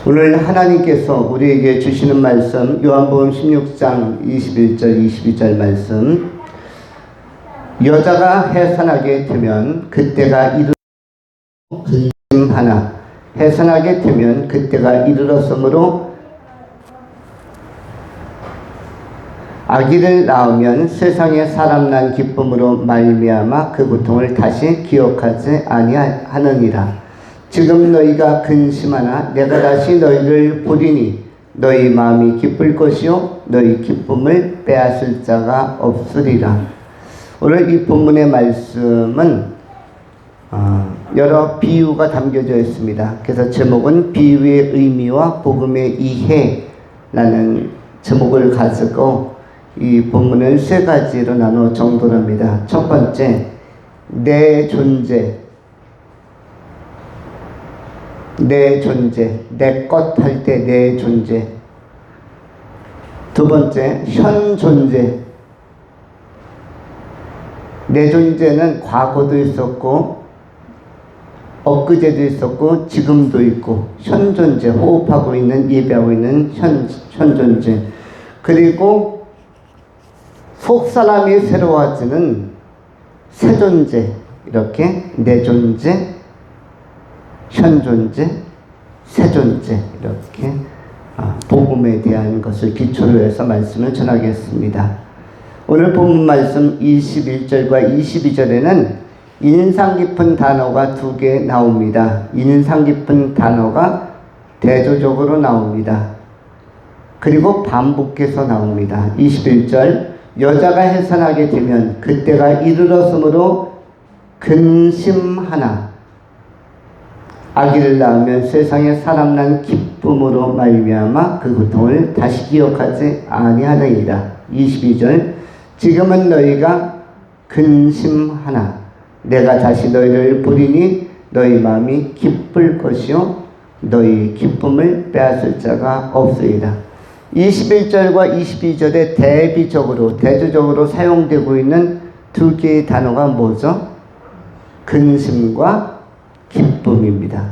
오늘 하나님께서 우리에게 주시는 말씀 요한복음 16장 21절 22절 말씀, 여자가 해산하게 되면 그때가 근심하나 해산하게 되면 그때가 이르렀으므로 아기를 낳으면 세상에 사람 난 기쁨으로 말미암아 그 고통을 다시 기억하지 아니하느니라. 지금 너희가 근심하나 내가 다시 너희를 보리니 너희 마음이 기쁠 것이요 너희 기쁨을 빼앗을 자가 없으리라. 오늘 이 본문의 말씀은 여러 비유가 담겨져 있습니다. 그래서 제목은 비유의 의미와 복음의 이해라는 제목을 가지고 이 본문을 세 가지로 나눠 정돈합니다. 첫 번째, 내 존재, 내 것 할 때 내 존재. 두 번째, 현 존재. 내 존재는 과거도 있었고 엊그제도 있었고 지금도 있고, 현 존재, 호흡하고 있는, 예배하고 있는 현 존재. 그리고 속 사람이 새로워지는 새 존재. 이렇게 내 존재, 현 존재, 새 존재, 이렇게 복음에 대한 것을 기초로 해서 말씀을 전하겠습니다. 오늘 본문 말씀 21절과 22절에는 인상 깊은 단어가 두 개 나옵니다. 인상 깊은 단어가 대조적으로 나옵니다. 그리고 반복해서 나옵니다. 21절, 여자가 해산하게 되면 그때가 이르렀으므로 근심하나 아기를 낳으면 세상에 사람 난 기쁨으로 말미암아 그 고통을 다시 기억하지 아니하느니라. 22절, 지금은 너희가 근심하나 내가 다시 너희를 보리니 너희 마음이 기쁠 것이요 너희 기쁨을 빼앗을 자가 없으리라. 21절과 22절에 대조적으로 사용되고 있는 두 개의 단어가 뭐죠? 근심과 기쁨입니다.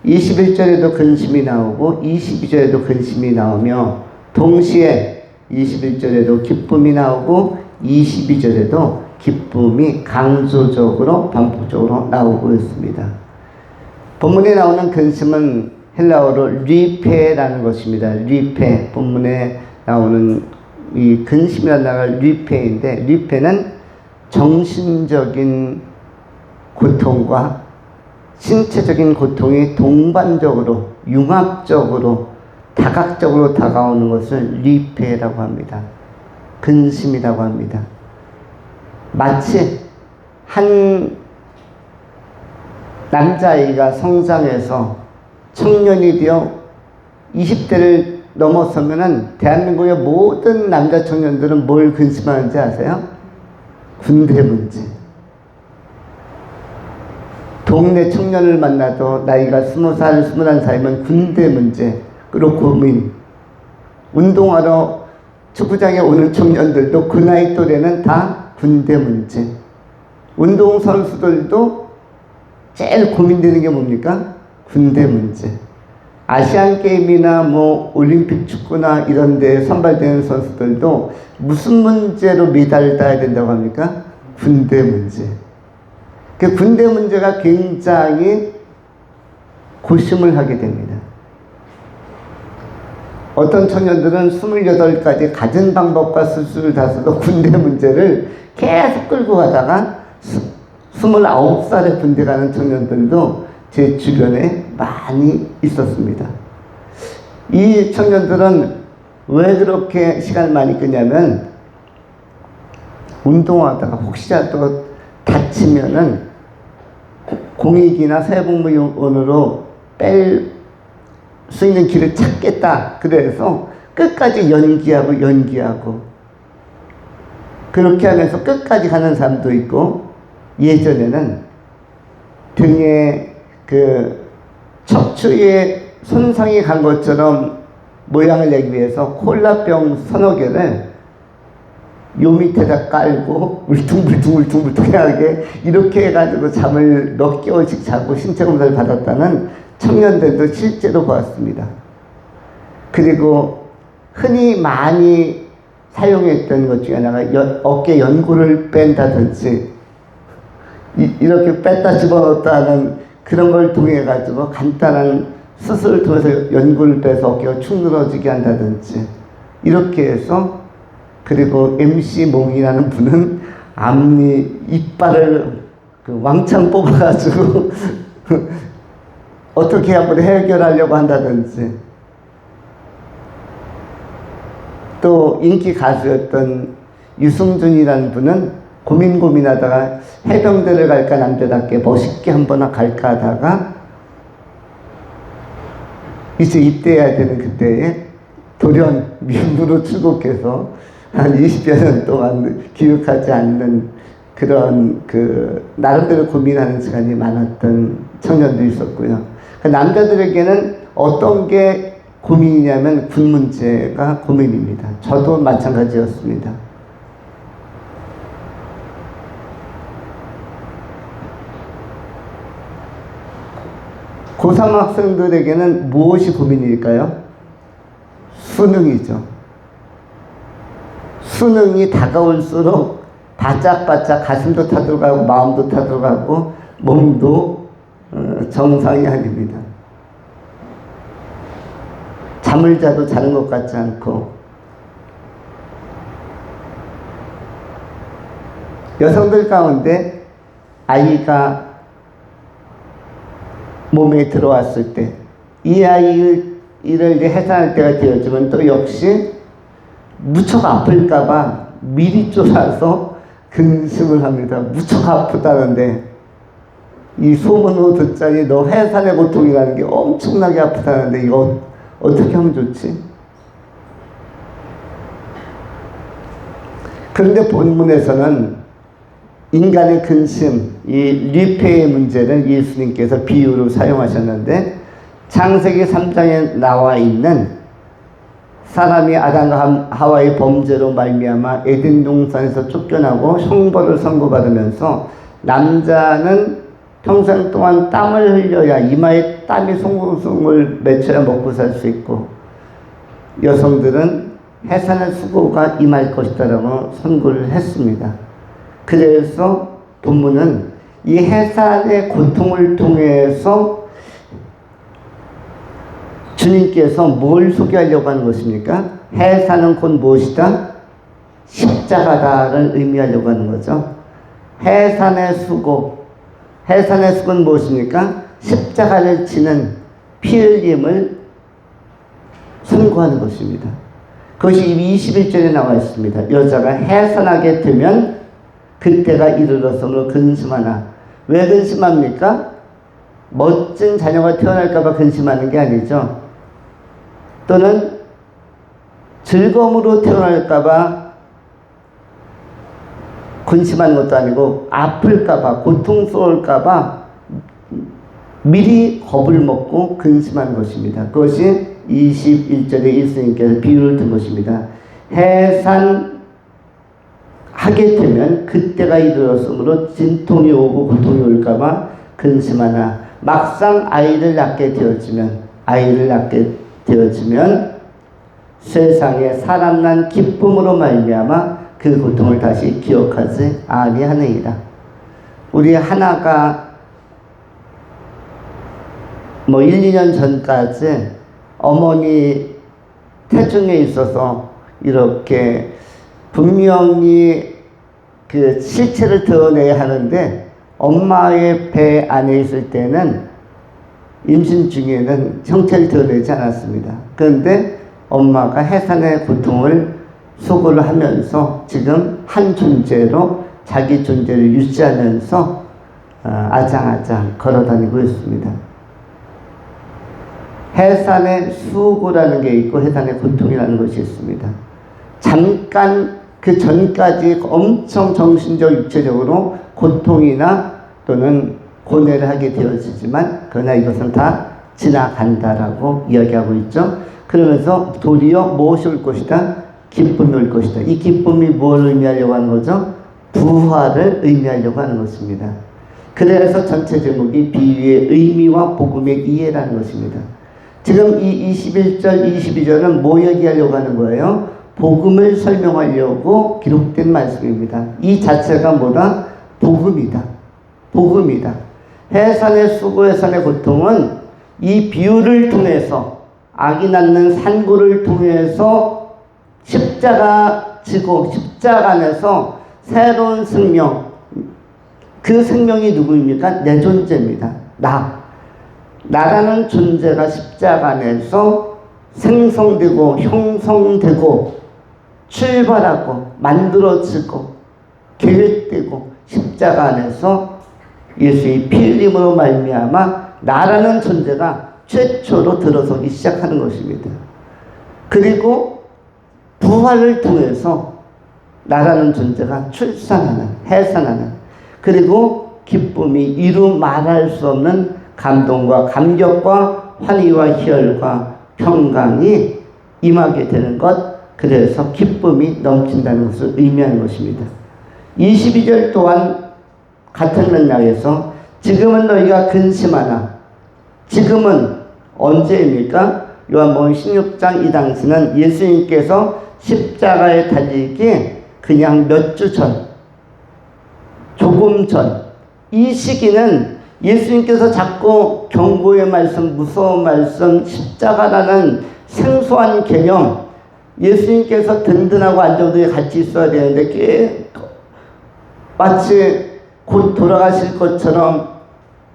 21절에도 근심이 나오고 22절에도 근심이 나오며, 동시에 21절에도 기쁨이 나오고 22절에도 기쁨이 강조적으로 반복적으로 나오고 있습니다. 본문에 나오는 근심은 헬라어로 리페라는 것입니다. 리페, 본문에 나오는 이 근심이라는 단어가 리페인데, 리페는 정신적인 고통과 신체적인 고통이 동반적으로, 융합적으로, 다각적으로 다가오는 것을 리페라고 합니다. 근심이라고 합니다. 마치 한 남자아이가 성장해서 청년이 되어 20대를 넘어서면은 대한민국의 모든 남자 청년들은 뭘 근심하는지 아세요? 군대 문제. 동네 청년을 만나도 나이가 20살, 21살이면 군대 문제, 그리고 고민. 운동하러 축구장에 오는 청년들도 그 나이 또래는 다 군대 문제. 운동선수들도 제일 고민되는 게 뭡니까? 군대 문제. 아시안게임이나 올림픽 축구나 이런 데 선발되는 선수들도 무슨 문제로 메달을 따야 된다고 합니까? 군대 문제. 그 군대 문제가 굉장히 고심을 하게 됩니다. 어떤 청년들은 28까지 가진 방법과 수술을 다 써도 군대 문제를 계속 끌고 가다가 29살에 군대 가는 청년들도 제 주변에 많이 있었습니다. 이 청년들은 왜 그렇게 시간을 많이 끄냐면, 운동하다가 혹시라도 다치면은 공익이나 사회복무원으로 뺄 수 있는 길을 찾겠다. 그래서 끝까지 연기하고 그렇게 하면서 끝까지 가는 사람도 있고, 예전에는 등에 척추에 손상이 간 것처럼 모양을 내기 위해서 콜라병 서너 개를 요 밑에다 깔고 울퉁불퉁하게 이렇게 해가지고 잠을 몇 개월씩 자고 신체 검사를 받았다는 청년들도 실제로 보았습니다. 그리고 흔히 많이 사용했던 것 중에 하나가 어깨 연골을 뺀다든지 이렇게 뺐다 집어넣었다 하는 그런 걸 통해 가지고 간단한 수술을 통해서 연골을 빼서 어깨가 축 늘어지게 한다든지 이렇게 해서, 그리고 MC 몽이라는 분은 앞니 이빨을 왕창 뽑아가지고 어떻게 한번 해결하려고 한다든지, 또 인기 가수였던 유승준이라는 분은 고민하다가 해병대를 갈까 남자답게 멋있게 한번 갈까 하다가 이제 입대해야 되는 그때에 돌연 미국으로 출국해서 한 20여 년 동안 기억하지 않는 그런 나름대로 고민하는 시간이 많았던 청년도 있었고요. 남자들에게는 어떤 게 고민이냐면 군 문제가 고민입니다. 저도 마찬가지였습니다. 고3 학생들에게는 무엇이 고민일까요? 수능이죠. 수능이 다가올수록 바짝바짝 가슴도 타들어가고 마음도 타들어가고 몸도 정상이 아닙니다. 잠을 자도 자는 것 같지 않고, 여성들 가운데 아이가 몸에 들어왔을 때 이 아이를 해산할 때가 되어지면 또 역시 무척 아플까봐 미리 쫄아서 근심을 합니다. 무척 아프다는데, 이 소문으로 듣자니 너 해산의 고통이라는 게 엄청나게 아프다는데 이거 어떻게 하면 좋지? 그런데 본문에서는 인간의 근심, 이 리페의 문제를 예수님께서 비유로 사용하셨는데, 창세기 3장에 나와 있는 사람이 아담과 하와의 범죄로 말미암아 에덴 동산에서 쫓겨나고 형벌을 선고받으면서 남자는 평생 동안 땀을 흘려야 이마에 땀이 송송송을 맺혀야 먹고 살 수 있고, 여성들은 해산의 수고가 임할 것이다라고 선고를 했습니다. 그래서 본문은 이 해산의 고통을 통해서 주님께서 뭘 소개하려고 하는 것입니까? 해산은 곧 무엇이다? 십자가다를 의미하려고 하는 거죠. 해산의 수고는 무엇입니까? 십자가를 지는 피 흘림을 선고하는 것입니다. 그것이 21절에 나와 있습니다. 여자가 해산하게 되면 그때가 이르렀으므로 근심하나. 왜 근심합니까? 멋진 자녀가 태어날까봐 근심하는 게 아니죠. 또는 즐거움으로 태어날까봐 근심하는 것도 아니고, 아플까봐, 고통스러울까봐 미리 겁을 먹고 근심하는 것입니다. 그것이 21절에 예수님께서 비유를 든 것입니다. 해산하게 되면 그때가 이르렀으므로 진통이 오고 고통이 올까봐 근심하나, 막상 아이를 낳게 되어지면 세상에 사람 난 기쁨으로 말미암아 그 고통을 다시 기억하지 아니하느니라. 우리 하나가 1, 2년 전까지 어머니 태중에 있어서 이렇게 분명히 그 실체를 드러내야 하는데, 엄마의 배 안에 있을 때는 임신 중에는 형체를 드러내지 않았습니다. 그런데 엄마가 해산의 고통을 수고를 하면서 지금 한 존재로 자기 존재를 유지하면서 아장아장 걸어다니고 있습니다. 해산의 수고라는 게 있고 해산의 고통이라는 것이 있습니다. 잠깐 그 전까지 엄청 정신적, 육체적으로 고통이나 또는 고뇌를 하게 되어지지만, 그러나 이것은 다 지나간다라고 이야기하고 있죠. 그러면서 도리어 무엇이 올 것이다? 기쁨이 올 것이다. 이 기쁨이 뭘 의미하려고 하는 거죠? 부활을 의미하려고 하는 것입니다. 그래서 전체 제목이 비유의 의미와 복음의 이해라는 것입니다. 지금 이 21절, 22절은 뭐 얘기하려고 하는 거예요? 복음을 설명하려고 기록된 말씀입니다. 이 자체가 뭐다? 복음이다. 복음이다. 해산의 수고, 해산의 고통은 이 비유를 통해서, 아기 낳는 산고를 통해서 십자가 지고 십자가 안에서 새로운 생명, 그 생명이 누구입니까? 내 존재입니다. 나라는 존재가 십자가 안에서 생성되고 형성되고 출발하고 만들어지고 계획되고 십자가 안에서 예수의 피 흘림으로 말미암아 나라는 존재가 최초로 들어서기 시작하는 것입니다. 그리고 부활을 통해서 나라는 존재가 출산하는, 해산하는, 그리고 기쁨이 이루 말할 수 없는 감동과 감격과 환희와 희열과 평강이 임하게 되는 것, 그래서 기쁨이 넘친다는 것을 의미하는 것입니다. 22절 또한 같은 맥락에서 지금은 너희가 근심하나, 지금은 언제입니까? 요한복음 16장 이 당시는 예수님께서 십자가에 달리기 그냥 몇 주 전, 조금 전, 이 시기는 예수님께서 자꾸 경고의 말씀, 무서운 말씀, 십자가라는 생소한 개념, 예수님께서 든든하고 안정되게 같이 있어야 되는데 마치 곧 돌아가실 것처럼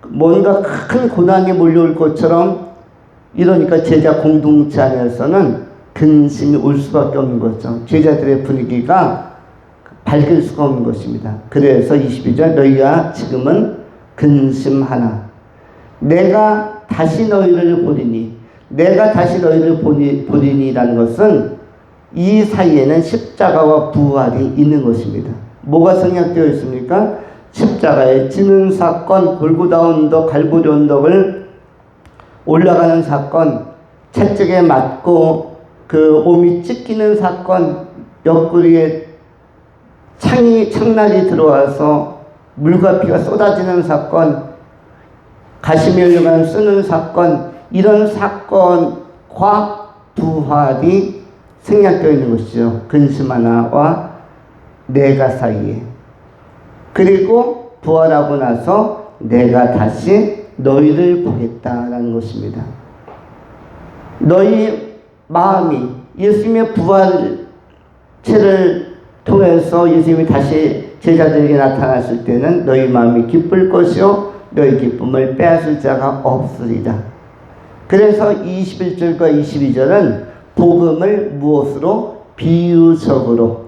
뭔가 큰 고난이 몰려올 것처럼 이러니까 제자 공동체 안에서는 근심이 올 수밖에 없는 거죠. 제자들의 분위기가 밝을 수가 없는 것입니다. 그래서 22절 너희가 지금은 근심하나 내가 다시 너희를 보리니, 내가 다시 너희를 보리니라는 것은 이 사이에는 십자가와 부활이 있는 것입니다. 뭐가 생략되어 있습니까? 십자가에 지는 사건, 골고다 언덕, 갈보리 언덕을 올라가는 사건, 채찍에 맞고 그 몸이 찢기는 사건, 옆구리에 창날이 들어와서 물과 피가 쏟아지는 사건, 가시면류관 쓰는 사건, 이런 사건과 부활이 생략되어 있는 것이죠. 근심 하나와 내가 사이에. 그리고 부활하고 나서 내가 다시 너희를 보겠다라는 것입니다. 너희 마음이 예수님의 부활체를 통해서 예수님이 다시 제자들에게 나타났을 때는 너희 마음이 기쁠 것이요 너희 기쁨을 빼앗을 자가 없으리라. 그래서 21절과 22절은 복음을 무엇으로? 비유적으로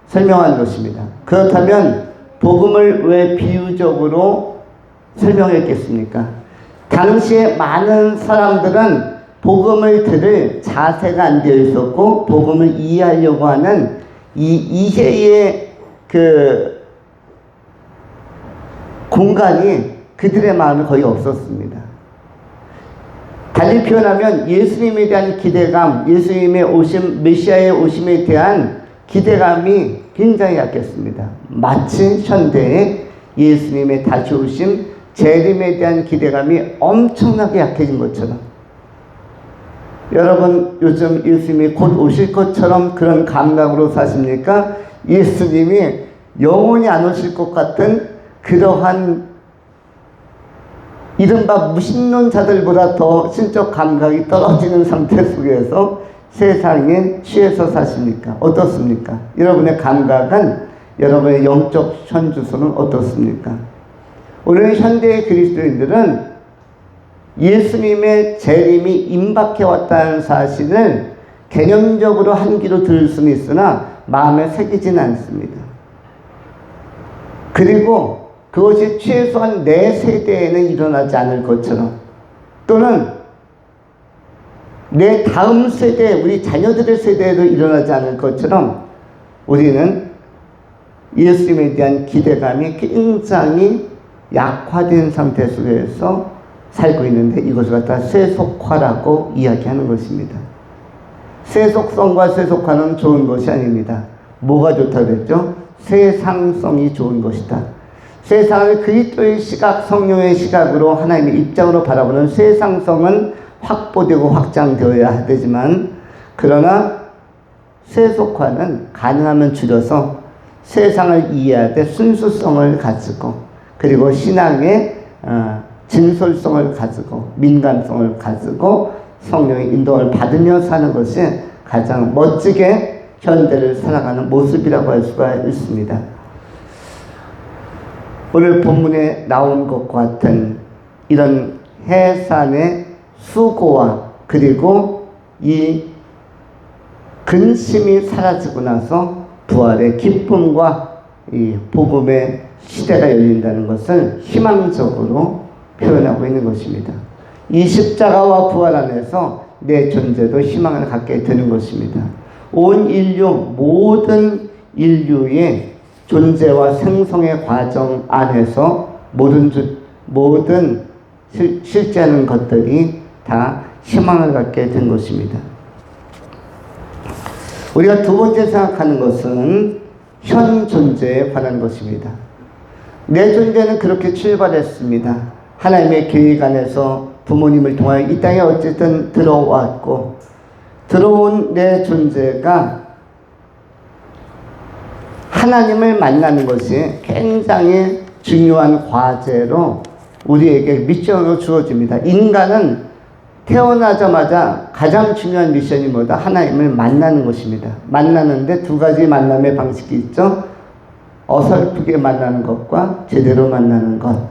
설명한 것입니다. 그렇다면 복음을 왜 비유적으로 설명했겠습니까? 당시에 많은 사람들은 복음을 들을 자세가 안 되어 있었고 복음을 이해하려고 하는 이 이해의 그 공간이 그들의 마음에 거의 없었습니다. 달리 표현하면 예수님에 대한 기대감, 예수님의 오심, 메시아의 오심에 대한 기대감이 굉장히 약했습니다. 마치 현대의 예수님의 다시 오심, 재림에 대한 기대감이 엄청나게 약해진 것처럼, 여러분 요즘 예수님이 곧 오실 것처럼 그런 감각으로 사십니까? 예수님이 영원히 안 오실 것 같은 그러한 이른바 무신론자들보다 더 신적 감각이 떨어지는 상태 속에서 세상에 취해서 사십니까? 어떻습니까? 여러분의 감각은, 여러분의 영적 현주소는 어떻습니까? 오늘 현대의 그리스도인들은 예수님의 재림이 임박해 왔다는 사실을 개념적으로 한 귀로 들을 수는 있으나 마음에 새기지는 않습니다. 그리고 그것이 최소한 내 세대에는 일어나지 않을 것처럼, 또는 내 다음 세대, 우리 자녀들의 세대에도 일어나지 않을 것처럼 우리는 예수님에 대한 기대감이 굉장히 약화된 상태 속에서 살고 있는데, 이것을 갖다 세속화라고 이야기하는 것입니다. 세속성과 세속화는 좋은 것이 아닙니다. 뭐가 좋다고 그랬죠? 세상성이 좋은 것이다. 세상을 그리스도의 시각, 성령의 시각으로 하나님의 입장으로 바라보는 세상성은 확보되고 확장되어야 되지만, 그러나 세속화는 가능하면 줄여서 세상을 이해하되 순수성을 가지고, 그리고 신앙의 진솔성을 가지고, 민감성을 가지고 성령의 인도를 받으며 사는 것이 가장 멋지게 현대를 살아가는 모습이라고 할 수가 있습니다. 오늘 본문에 나온 것과 같은 이런 해산의 수고와 그리고 이 근심이 사라지고 나서 부활의 기쁨과 이 복음의 시대가 열린다는 것을 희망적으로 표현하고 있는 것입니다. 이 십자가와 부활 안에서 내 존재도 희망을 갖게 되는 것입니다. 온 인류, 모든 인류의 존재와 생성의 과정 안에서 모든 실제하는 것들이 다 희망을 갖게 된 것입니다. 우리가 두 번째 생각하는 것은 현 존재에 관한 것입니다. 내 존재는 그렇게 출발했습니다. 하나님의 계획 안에서 부모님을 통하여 이 땅에 어쨌든 들어왔고, 들어온 내 존재가 하나님을 만나는 것이 굉장히 중요한 과제로 우리에게 미션으로 주어집니다. 인간은 태어나자마자 가장 중요한 미션이 뭐다? 하나님을 만나는 것입니다. 만나는데 두 가지 만남의 방식이 있죠. 어설프게 만나는 것과 제대로 만나는 것.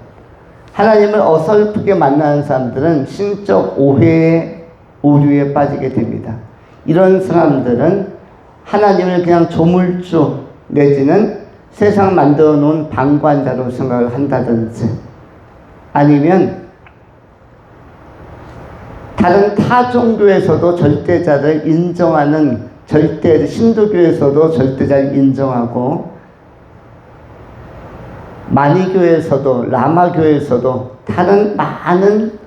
하나님을 어설프게 만나는 사람들은 신적 오해의 오류에 빠지게 됩니다. 이런 사람들은 하나님을 그냥 조물주 내지는 세상 만들어 놓은 방관자로 생각을 한다든지, 아니면 다른 타 종교에서도 절대자를 인정하는 신도교에서도 절대자를 인정하고, 마니교에서도 라마교에서도 다른 많은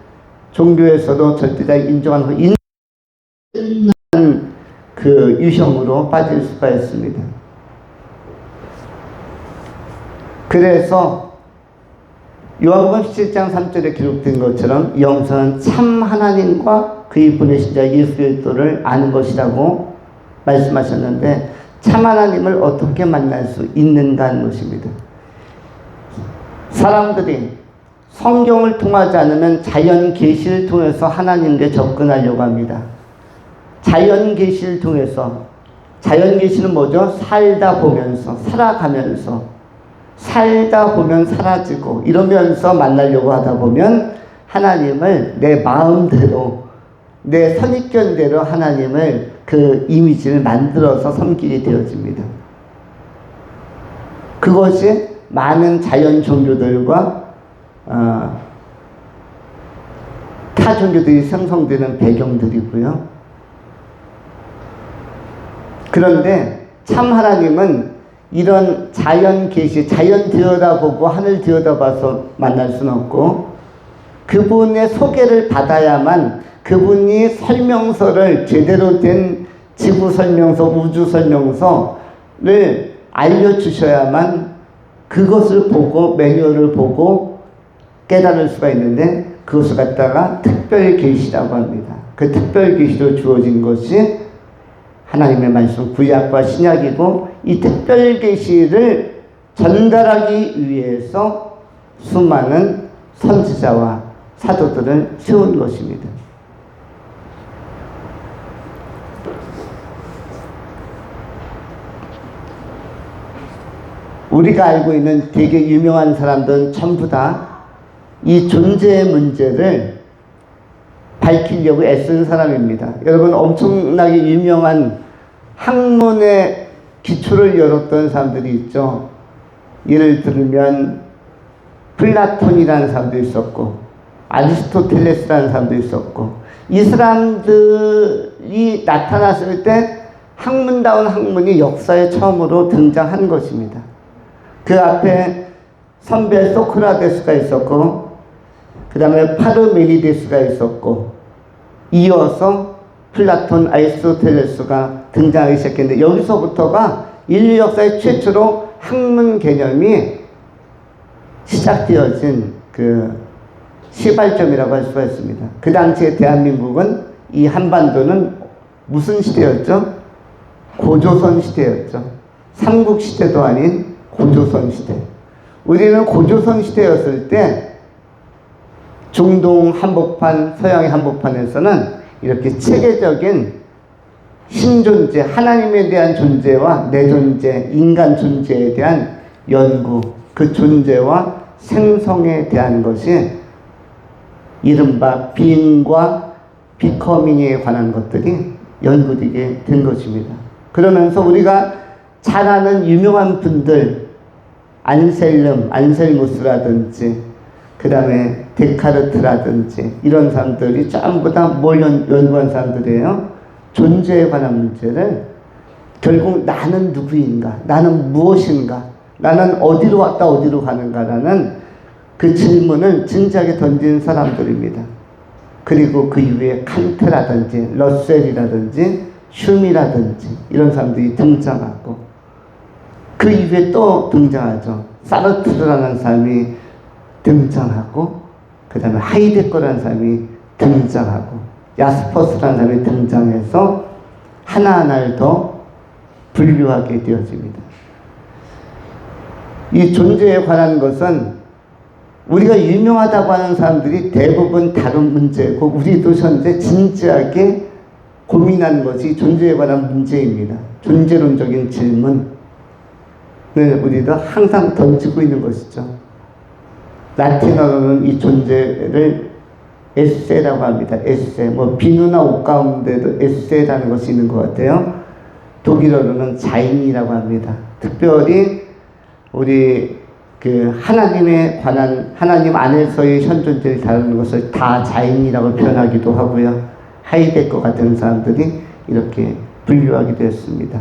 종교에서도 절대자를 인정하는 그 유형으로 빠질 수가 있습니다. 그래서 요한복음 17장 3절에 기록된 것처럼 영성은 참 하나님과 그의 보내신 자 예수 그리스도를 아는 것이라고 말씀하셨는데, 참 하나님을 어떻게 만날 수 있는가 하는 것입니다. 사람들이 성경을 통하지 않으면 자연 계시를 통해서 하나님께 접근하려고 합니다. 자연 계시를 통해서, 자연 계시는 뭐죠? 살다 보면서, 살다 보면 사라지고 이러면서 만나려고 하다 보면 하나님을 내 마음대로, 내 선입견대로 하나님을 그 이미지를 만들어서 섬기게 되어집니다. 그것이 많은 자연 종교들과 타 종교들이 생성되는 배경들이고요. 그런데 참 하나님은 이런 자연 계시, 자연 들여다보고 하늘 들여다봐서 만날 수는 없고, 그분의 소개를 받아야만, 그분이 설명서를, 제대로 된 지구 설명서, 우주 설명서를 알려주셔야만 그것을 보고, 매뉴얼을 보고 깨달을 수가 있는데, 그것을 갖다가 특별 계시라고 합니다. 그 특별 계시로 주어진 것이 하나님의 말씀, 구약과 신약이고, 이 특별 계시를 전달하기 위해서 수많은 선지자와 사도들을 세운 것입니다. 우리가 알고 있는 되게 유명한 사람들은 전부 다 이 존재의 문제를 밝히려고 애쓴 사람입니다. 여러분, 엄청나게 유명한 학문의 기초를 열었던 사람들이 있죠. 예를 들면 플라톤이라는 사람도 있었고, 아리스토텔레스라는 사람도 있었고, 이 사람들이 나타났을 때 학문다운 학문이 역사에 처음으로 등장한 것입니다. 그 앞에 선배 소크라테스가 있었고, 그 다음에 파르메니데스가 있었고, 이어서 플라톤, 아리스토텔레스가 등장하기 시작했는데, 여기서부터가 인류 역사의 최초로 학문 개념이 시작되어진 그 시발점이라고 할 수가 있습니다. 그 당시에 대한민국은, 이 한반도는 무슨 시대였죠? 고조선 시대였죠. 삼국시대도 아닌 고조선 시대. 우리는 고조선 시대였을 때 중동 한복판, 서양의 한복판에서는 이렇게 체계적인 신존재, 하나님에 대한 존재와 내 존재, 인간 존재에 대한 연구, 그 존재와 생성에 대한 것이 이른바 being과 becoming에 관한 것들이 연구되게 된 것입니다. 그러면서 우리가 잘 아는 유명한 분들, 안셀무스라든지 그 다음에 데카르트라든지 이런 사람들이 전부 다 뭘 연구한 사람들이에요? 존재에 관한 문제를 결국 나는 누구인가? 나는 무엇인가? 나는 어디로 왔다 어디로 가는가라는 그 질문을 진지하게 던진 사람들입니다. 그리고 그 이후에 칸트라든지 러셀이라든지 슈미라든지 이런 사람들이 등장하고, 그 이후에 또 등장하죠. 사르트르라는 사람이 등장하고, 그 다음에 하이데거라는 사람이 등장하고, 야스퍼스라는 사람이 등장해서 하나하나를 더 분류하게 되어집니다. 이 존재에 관한 것은 우리가 유명하다고 하는 사람들이 대부분 다른 문제고, 우리도 현재 진지하게 고민하는 것이 존재에 관한 문제입니다. 존재론적인 질문을 우리도 항상 던지고 있는 것이죠. 라틴어로는 이 존재를 에세라고 합니다. 에세. 뭐 비누나 옷 가운데도 에세라는 것이 있는 것 같아요. 독일어로는 자인이라고 합니다. 특별히 우리 그 하나님에 관한, 하나님 안에서의 현존재를 다루는 것을 다 자인이라고 표현하기도 하고요. 하이데거 같은 사람들이 이렇게 분류하게 되었습니다.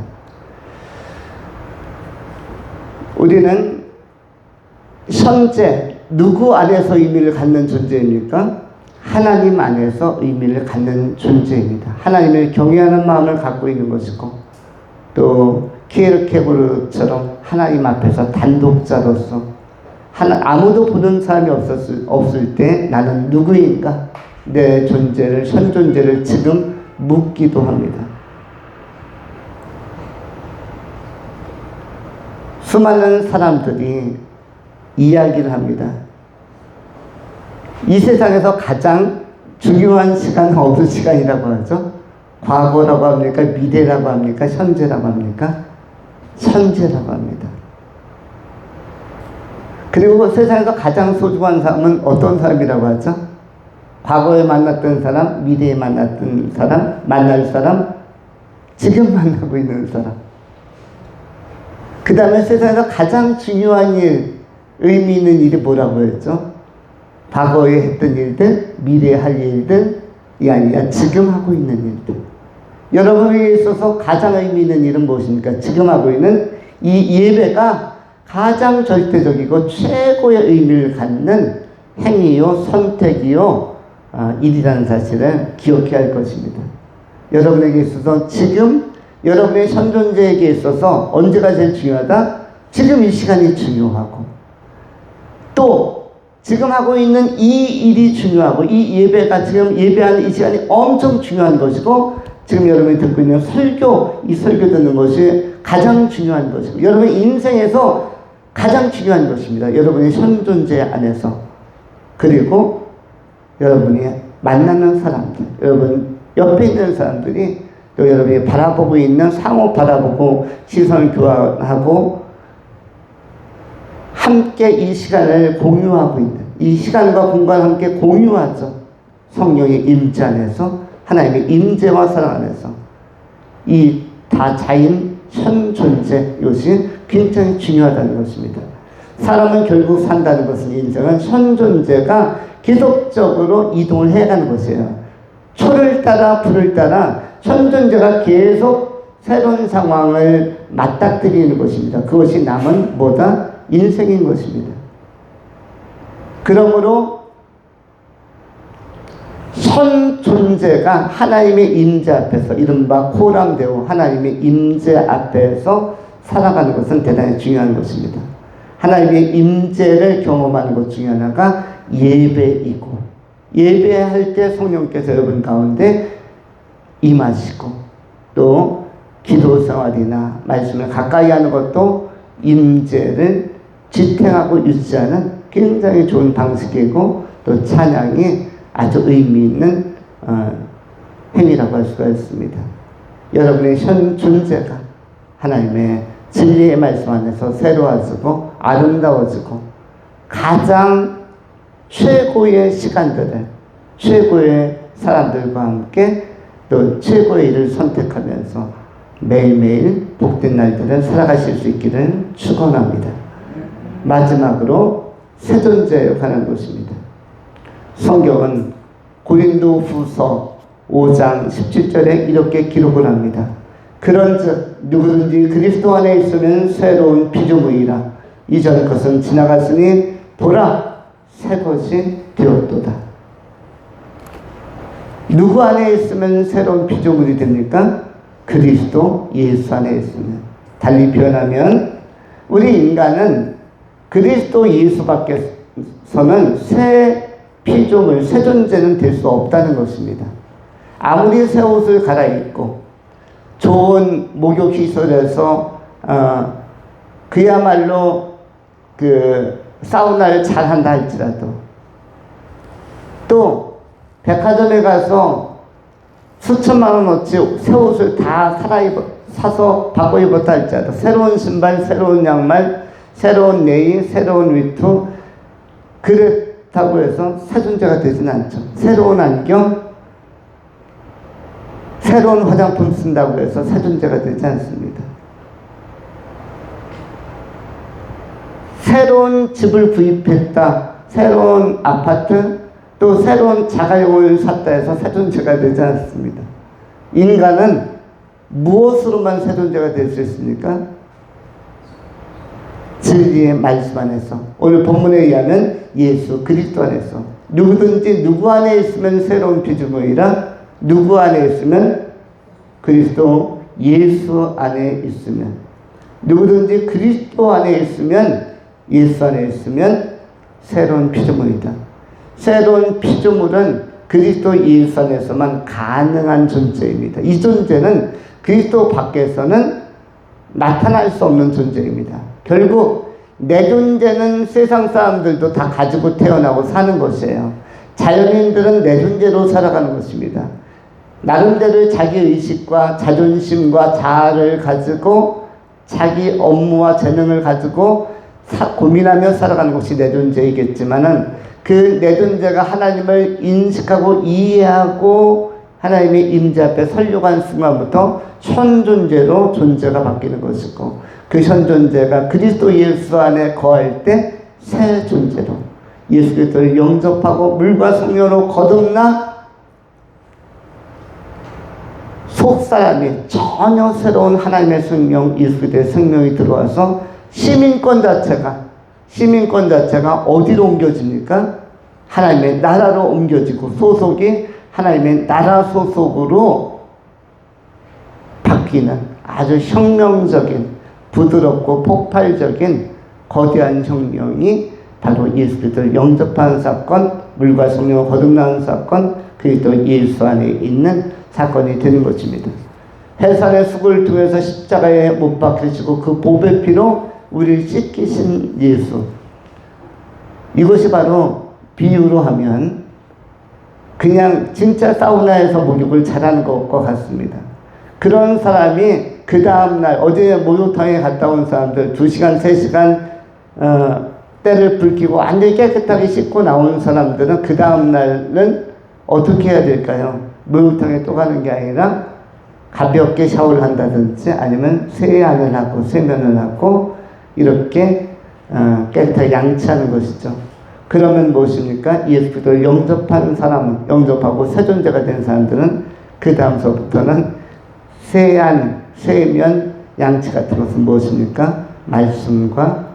우리는 현재 누구 안에서 의미를 갖는 존재입니까? 하나님 안에서 의미를 갖는 존재입니다. 하나님을 경외하는 마음을 갖고 있는 것이고, 또 키에르케고르처럼 하나님 앞에서 단독자로서 아무도 보는 사람이 없을 때 나는 누구인가? 내 존재를, 현 존재를 지금 묻기도 합니다. 수많은 사람들이 이야기를 합니다. 이 세상에서 가장 중요한 시간은 어느 시간이라고 하죠? 과거라고 합니까? 미래라고 합니까? 현재라고 합니까? 현재라고 합니다. 그리고 세상에서 가장 소중한 사람은 어떤 사람이라고 하죠? 과거에 만났던 사람, 미래에 만났던 사람, 만날 사람, 지금 만나고 있는 사람. 그 다음에 세상에서 가장 중요한 일, 의미 있는 일이 뭐라고 했죠? 과거에 했던 일들, 미래에 할 일들이 아니라 지금 하고 있는 일들. 여러분에게 있어서 가장 의미 있는 일은 무엇입니까? 지금 하고 있는 이 예배가 가장 절대적이고 최고의 의미를 갖는 행위요, 선택이요, 일이라는 사실을 기억해야 할 것입니다. 여러분에게 있어서 지금, 여러분의 현존재에게 있어서 언제가 제일 중요하다? 지금 이 시간이 중요하고, 또 지금 하고 있는 이 일이 중요하고, 이 예배가 지금 예배하는 이 시간이 엄청 중요한 것이고, 지금 여러분이 듣고 있는 설교, 이 설교 듣는 것이 가장 중요한 것이고, 여러분의 인생에서 가장 중요한 것입니다. 여러분의 현존재 안에서. 그리고 여러분이 만나는 사람들, 여러분 옆에 있는 사람들이, 또 여러분이 바라보고 있는, 상호 바라보고 시선을 교환하고 함께 이 시간을 공유하고 있는, 이 시간과 공간을 함께 공유하죠. 성령의 임재 안에서, 하나님의 임재와 사랑 안에서 이 다자인 현존재, 이것이 굉장히 중요하다는 것입니다. 사람은 결국 산다는 것은, 인생은 현존재가 계속적으로 이동을 해가는 것이에요. 초를 따라 불을 따라 현존재가 계속 새로운 상황을 맞닥뜨리는 것입니다. 그것이 남은 뭐다? 인생인 것입니다. 그러므로 현 존재가 하나님의 임재 앞에서, 이른바 코람데오, 하나님의 임재 앞에서 살아가는 것은 대단히 중요한 것입니다. 하나님의 임재를 경험하는 것 중에 하나가 예배이고, 예배할 때 성령께서 여러분 가운데 임하시고, 또 기도 생활이나 말씀을 가까이 하는 것도 임재를 지탱하고 유지하는 굉장히 좋은 방식이고, 또 찬양이 아주 의미 있는 행위라고 할 수가 있습니다. 여러분의 현 존재가 하나님의 진리의 말씀 안에서 새로워지고 아름다워지고, 가장 최고의 시간들을 최고의 사람들과 함께 또 최고의 일을 선택하면서 매일매일 복된 날들을 살아가실 수 있기를 축원합니다. 마지막으로 새 존재에 관한 것입니다. 성경은 고린도후서 5장 17절에 이렇게 기록을 합니다. 그런즉 누구든지 그리스도 안에 있으면 새로운 피조물이라. 이전 것은 지나갔으니 보라 새 것이 되었도다. 누구 안에 있으면 새로운 피조물이 됩니까? 그리스도 예수 안에 있으면. 달리 표현하면 우리 인간은 그리스도 예수 밖에서는 새 피조물, 새 존재는 될 수 없다는 것입니다. 아무리 새 옷을 갈아입고 좋은 목욕시설에서 그야말로 사우나를 잘 한다 할지라도, 또 백화점에 가서 수천만 원어치 새 옷을 다 사서 바꿔 입었다 할지라도, 새로운 신발, 새로운 양말, 새로운 네일, 새로운 위투, 그렇다고 해서 새 존재가 되지는 않죠. 새로운 안경, 새로운 화장품 쓴다고 해서 새 존재가 되지 않습니다. 새로운 집을 구입했다, 새로운 아파트, 또 새로운 자가용을 샀다 해서 새 존재가 되지 않습니다. 인간은 무엇으로만 새 존재가 될 수 있습니까? 진리의 말씀 안에서, 오늘 본문에 의하면 예수 그리스도 안에서. 누구든지 누구 안에 있으면 새로운 피조물이라. 누구 안에 있으면? 그리스도 예수 안에 있으면. 누구든지 그리스도 안에 있으면, 예수 안에 있으면 새로운 피조물이다. 새로운 피조물은 그리스도 예수 안에서만 가능한 존재입니다. 이 존재는 그리스도 밖에서는 나타날 수 없는 존재입니다. 결국 내 존재는 세상 사람들도 다 가지고 태어나고 사는 것이에요. 자연인들은 내 존재로 살아가는 것입니다. 나름대로 자기 의식과 자존심과 자아를 가지고 자기 업무와 재능을 가지고 고민하며 살아가는 것이 내 존재이겠지만은, 그 내 존재가 하나님을 인식하고 이해하고 하나님의 임재 앞에 서려고 한 순간부터 현 존재로 존재가 바뀌는 것이고, 그 현 존재가 그리스도 예수 안에 거할 때 새 존재로 예수 그리스도를 영접하고 물과 성령으로 거듭나 속사람이 전혀 새로운 하나님의 생명, 예수 그리스도의 생명이 들어와서 시민권 자체가 어디로 옮겨집니까? 하나님의 나라로 옮겨지고, 소속이 하나님의 나라 소속으로 바뀌는 아주 혁명적인, 부드럽고 폭발적인 거대한 혁명이 바로 예수 그리스도를 영접하는 사건, 물과 성령으로 거듭나는 사건, 그리스도 예수 안에 있는 사건이 되는 것입니다. 해산의 수고를 통해서 십자가에 못 박히시고 그 보배 피로 우리를 씻기신 예수. 이것이 바로 비유로 하면 그냥 진짜 사우나에서 목욕을 잘하는 것과 같습니다. 그런 사람이 그 다음날, 어제 목욕탕에 갔다 온 사람들 2시간, 3시간 때를 불키고 완전히 깨끗하게 씻고 나온 사람들은 그 다음날은 어떻게 해야 될까요? 목욕탕에 또 가는 게 아니라 가볍게 샤워를 한다든지, 아니면 세안을 하고 세면을 하고 이렇게 깨끗하게 양치하는 것이죠. 그러면 무엇입니까? 예수 그리스도를 영접한 사람은, 영접하고 새 존재가 된 사람들은 그 다음서부터는 세안, 세면, 양치 같은 것은 무엇입니까? 말씀과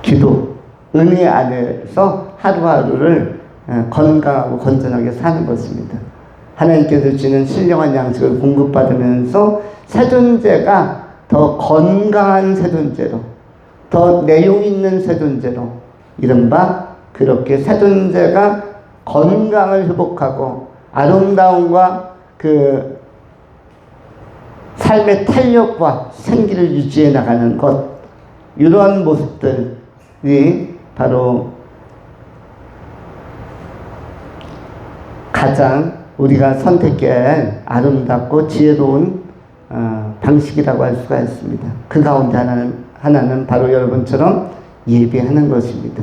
기도, 은혜 안에서 하루하루를 건강하고 건전하게 사는 것입니다. 하나님께서 주시는 신령한 양식을 공급받으면서 새 존재가 더 건강한 새 존재로, 더 내용 있는 새 존재로 이른바 그렇게 새 존재가 건강을 회복하고 아름다움과 그 삶의 탄력과 생기를 유지해 나가는 것, 이러한 모습들이 바로 가장 우리가 선택해야 할 아름답고 지혜로운 방식이라고 할 수가 있습니다. 그 가운데 하나는 바로 여러분처럼 예배하는 것입니다.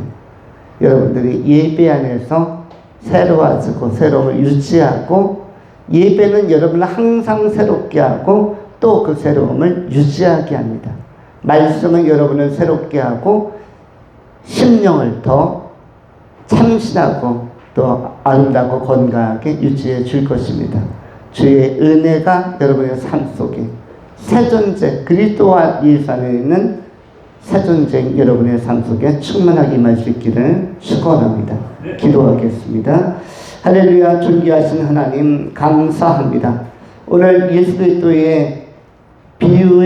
여러분들이 예배 안에서 새로워지고 새로움을 유지하고, 예배는 여러분을 항상 새롭게 하고 또 그 새로움을 유지하게 합니다. 말씀은 여러분을 새롭게 하고 심령을 더 참신하고 또 아름답고 건강하게 유지해 줄 것입니다. 주의 은혜가 여러분의 삶 속에 새 존재, 그리스도와 예수 안에 있는 새 존재 여러분의 삶 속에 충만하게 임할 수 있기를 축원합니다. 기도하겠습니다. 할렐루야. 존귀하신 하나님 감사합니다. 오늘 예수 그리스도의 비유의